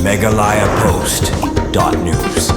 meghalayapost.news.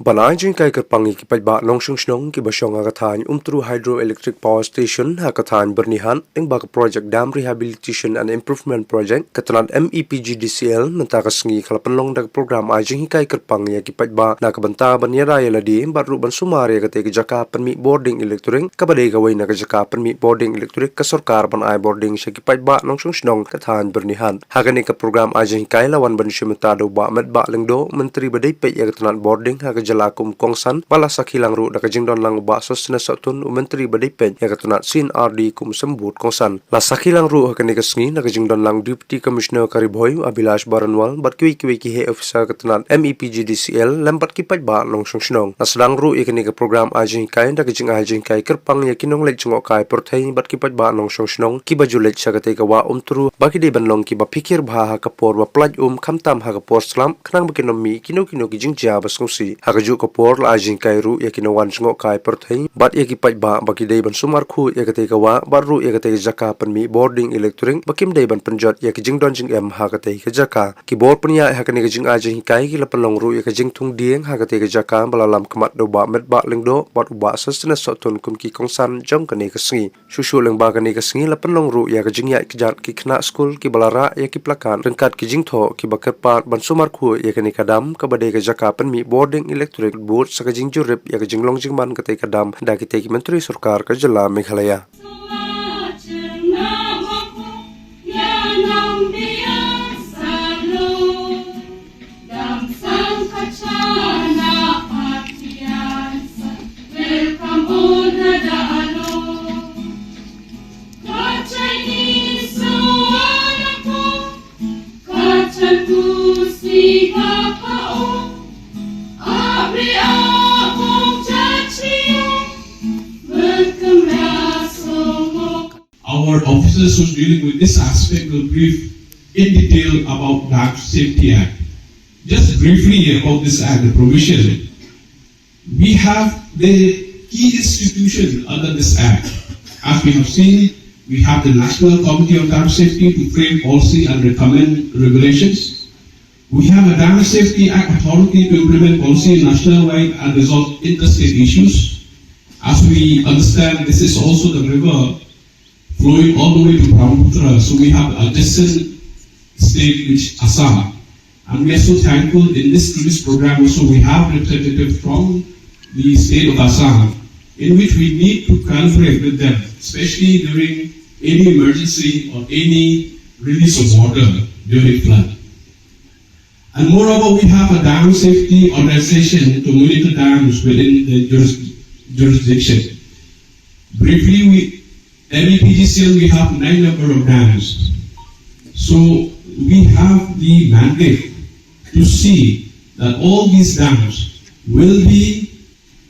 Banai Jinghikai kerpangi ki Paidbah Nongshung ki Basong Agathan Umtru Hydroelectric Power Station Hakathan Bernihan ing baka project dam rehabilitation and improvement project katanan MePDCL mentakasngi kalapanlong dag program ai Jinghikai kerpangi ki Paidbah nakabanta banyaraya ladi baru ban sumari kate ki jaka permit boarding electric kabadai gawai na jaka permit boarding electric ka sarkar ban ai boarding sa ki Paidbah Nongshung kathan Bernihan hagani ka program ai Jinghikai lawan ban syumentado ba medba lengdo menteri badai pe ya katanan boarding jalakum kongsan bala sakilang ru da kajingdon lang ba sosna satun menteri badipet ya katunat sin RD kum sembut kongsan la sakilang ru hakani kasngi na kajingdon lang deputy commissioner Karibhoy Abilash Baranwal bat kiwi ki he officer katunat MePDCL lempat ki Paidbah Nongshung na sedang ru ikani ka program Jinghikai da kajing Jinghikai kerpang ya kinong Leit Sha perthai bat ki Paidbah Nongshung ki baju Leit Sha kate ka wa umtru bagi de banlong ki ba Phikir bha kapor ba plaj khamtam ha kapor slam khnang bakinomi kino ki jingjia basngsi ju kapor la Jinghikai ru ya kinawan sngo kai perthai bat ya ki Paidbah bagi dei ban sumar khu ya kate kawa baru ya kate jaka panmi boarding electric bakim dei ban penjot ya ki jingdon jing em ha kate ka jaka ki bor pnya ha kani jing Jinghikai ki lapanlong ru ya ka jing thung dieng ha kate ka jaka balalam kamat do ba met ba lengdo bat uba sasna sotun kum ki kongsan jong kani ka sngi shushu leng ba kani ka sngi lapanlong ru ya ka jing ya ki jat ki khna school ki balara ya ki plakan rengkat ki jing tho ki bakat ban sumar khu ya kani kadam ka badai ka jaka panmi boarding electric board sa kajing jurip ya kajing long jingman katay kadam da kitay ki menteri sarkar ka jala Meghalaya. Our officers who are dealing with this aspect will brief in detail about Dam Safety Act. Just briefly about this act, the provision. We have the key institution under this act. As we have seen, we have the National Committee of Dam Safety to frame policy and recommend regulations. We have a Dam Safety Act authority to implement policy nationwide and resolve interstate issues. As we understand, this is also the river flowing all the way to Brahmaputra, so we have adjacent state which Assam. And we are so thankful in this program also we have representatives from the state of Assam, in which we need to collaborate with them, especially during any emergency or any release of water during flood. And moreover, we have a dam safety organization to monitor dams within the jurisdiction. Briefly, MePDCL, we have 9 number of dams. So we have the mandate to see that all these dams will be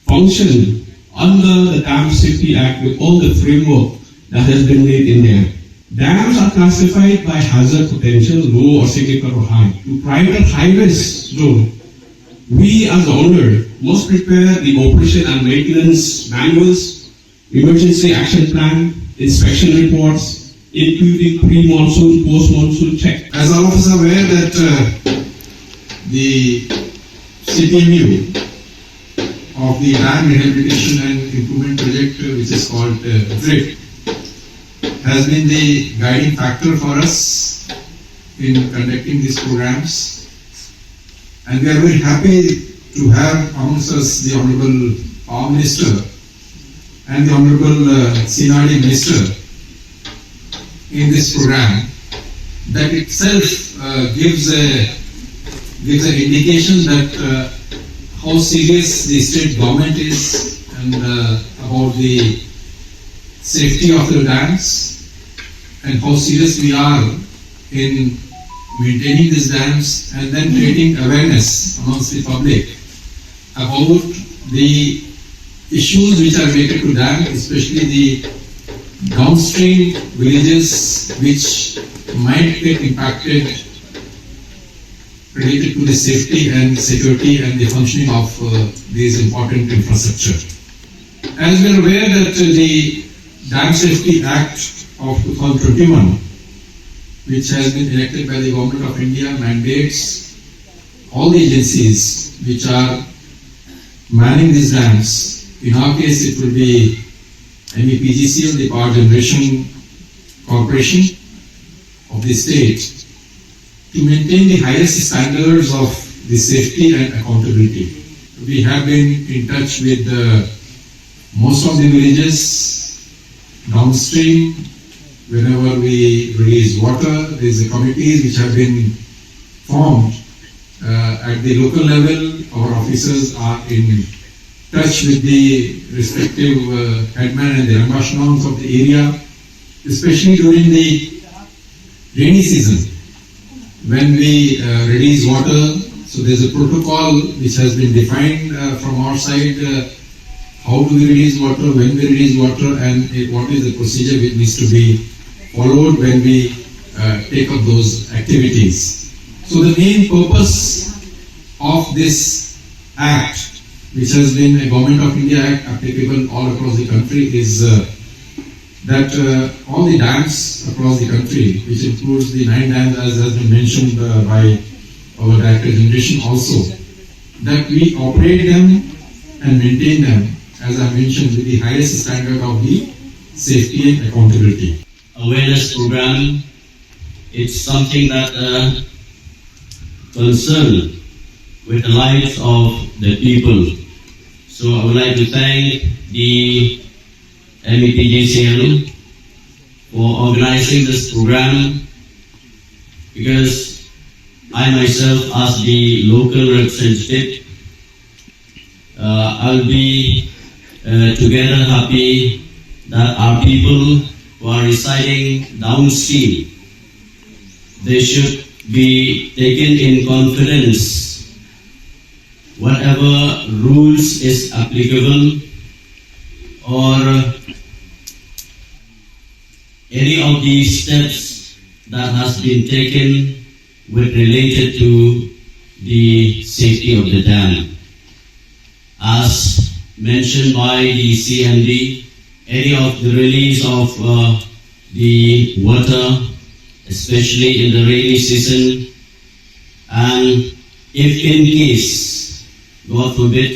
functioning under the Dam Safety Act with all the framework that has been made in there. Dams are classified by hazard potential, low or significant or high. To private high-risk zone, we as the owner must prepare the operation and maintenance manuals, emergency action plan, inspection reports, including pre-monsoon, post-monsoon check. As all of us are aware that the CPMU of the Dam Rehabilitation and Improvement Project, which is called DRIP, has been the guiding factor for us in conducting these programs. And we are very happy to have amongst us the Honorable Power Minister and the Honorable CNRD Minister in this program. That itself gives an indication that how serious the state government is and about the safety of the dams and how serious we are in maintaining these dams and then creating awareness amongst the public about the issues which are related to dam, especially the downstream villages which might get impacted related to the safety and security and the functioning of these important infrastructure. As we are aware that the Dam Safety Act of 2021, which has been enacted by the Government of India, mandates all the agencies which are manning these dams. In our case, it will be MePDCL, the Power Generation Corporation of the state, to maintain the highest standards of the safety and accountability. We have been in touch with most of the villages downstream. Whenever we release water, there is a committees which have been formed at the local level. Our officers are in touch with the respective headmen and the ambassadors of the area, especially during the rainy season when we release water. So there's a protocol which has been defined from our side. How do we release water, when we release water, and what is the procedure which needs to be followed when we take up those activities. So the main purpose of this act, which has been a Government of India Act applicable all across the country, is that all the dams across the country, which includes the 9 dams as has been mentioned by our Director Generation also, that we operate them and maintain them, as I mentioned, with the highest standard of the safety and accountability. Awareness program, it's something that concern with the lives of the people. So I would like to thank the MePDCL for organizing this program, because I myself, as the local representative, I'll be together happy that our people who are residing downstream, they should be taken in confidence. Whatever rules is applicable, or any of these steps that has been taken with related to the safety of the dam. As mentioned by the CMD, any of the release of the water, especially in the rainy season, and if in case, God forbid,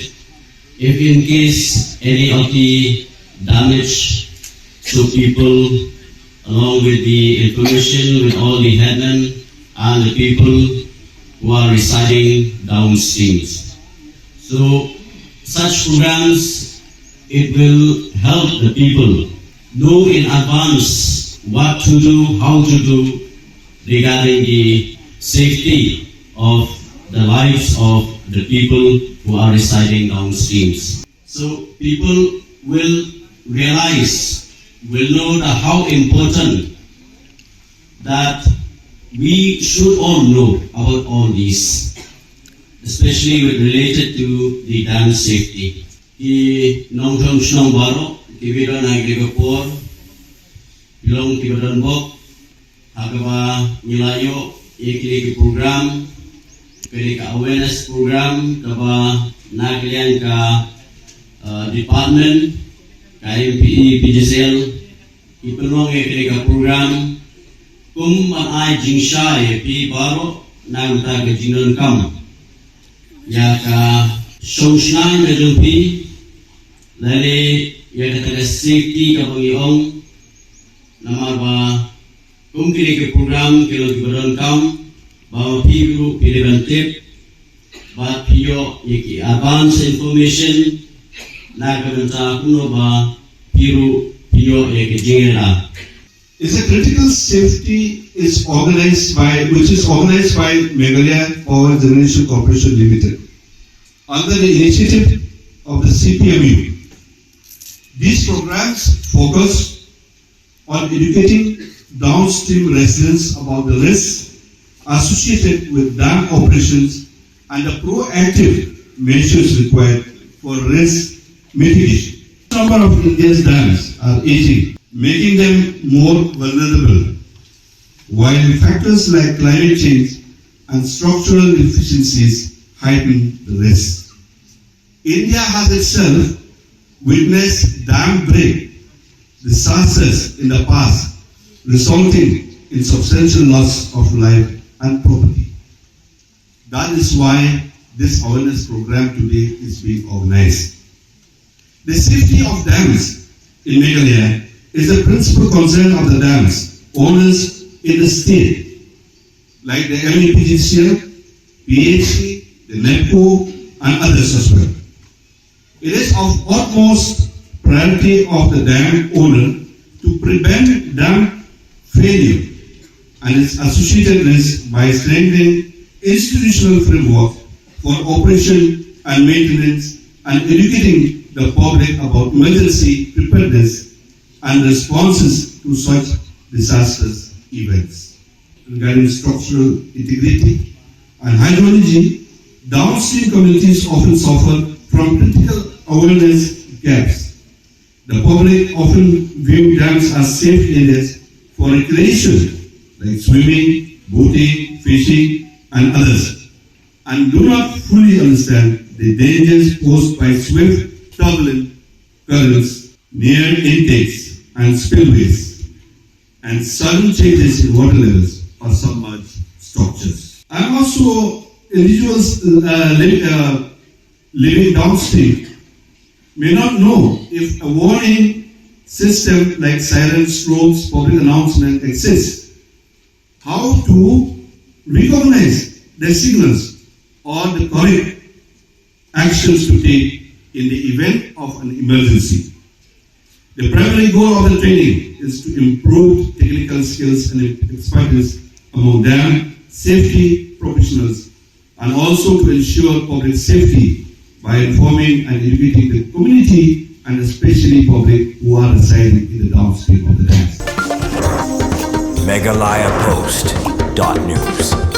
if in case any of the damage to people, along with the information with all the headmen and the people who are residing downstream. So such programs, it will help the people know in advance what to do, how to do regarding the safety of the lives of the people who are residing downstream. So people will realize, will know that how important that we should all know about all these, especially with related to the dam safety. Di nongpoh snong baro, di bidon agriculture, bilong di bidon bok, agama nilayo, ikili program, pili ka awareness program, kaba nagalian ka department, ka MePDCL, ipinong ikili ka program, kung maay Jinghikai pi baro nang taga jinon kam ya ka sosnai medumpi lali ya ka taga safety ka bangiong nama ba kung kini ke program kilo gibaron kam ba pi guru preventive ba piyo yaki advance information na ka benta kuno ba piyo yaki jingera. It's a critical safety is organized by Meghalaya Power Generation Corporation Limited under the initiative of the CPMU. These programs focus on educating downstream residents about the risks associated with dam operations and the proactive measures required for risk mitigation. The number of India's dams are aging, making them more vulnerable, while factors like climate change and structural deficiencies heighten the risk. India has itself witnessed dam break disasters in the past, resulting in substantial loss of life and property. That is why this awareness program today is being organized. The safety of dams in Meghalaya is a principal concern of the dams owners in the state, like the MePDCL, PHC, the nongpoh, and others as well. It is of utmost priority of the dam owner to prevent dam failure and its associated risk by strengthening institutional framework for operation and maintenance and educating the public about emergency preparedness and responses to such disastrous events. Regarding structural integrity and hydrology, downstream communities often suffer from critical awareness gaps. The public often view dams as safe areas for recreation like swimming, boating, fishing, and others, and do not fully understand the dangers posed by swift, turbulent currents near intakes and spillways, and sudden changes in water levels or submerged structures. And also, individuals living downstream may not know if a warning system like sirens, strobes, public announcement exists. How to recognize the signals or the correct actions to take in the event of an emergency. The primary goal of the training is to improve technical skills and expertise among dam safety professionals and also to ensure public safety by informing and educating the community and especially public who are residing in the downstream of the dams. MeghalayaPost.news.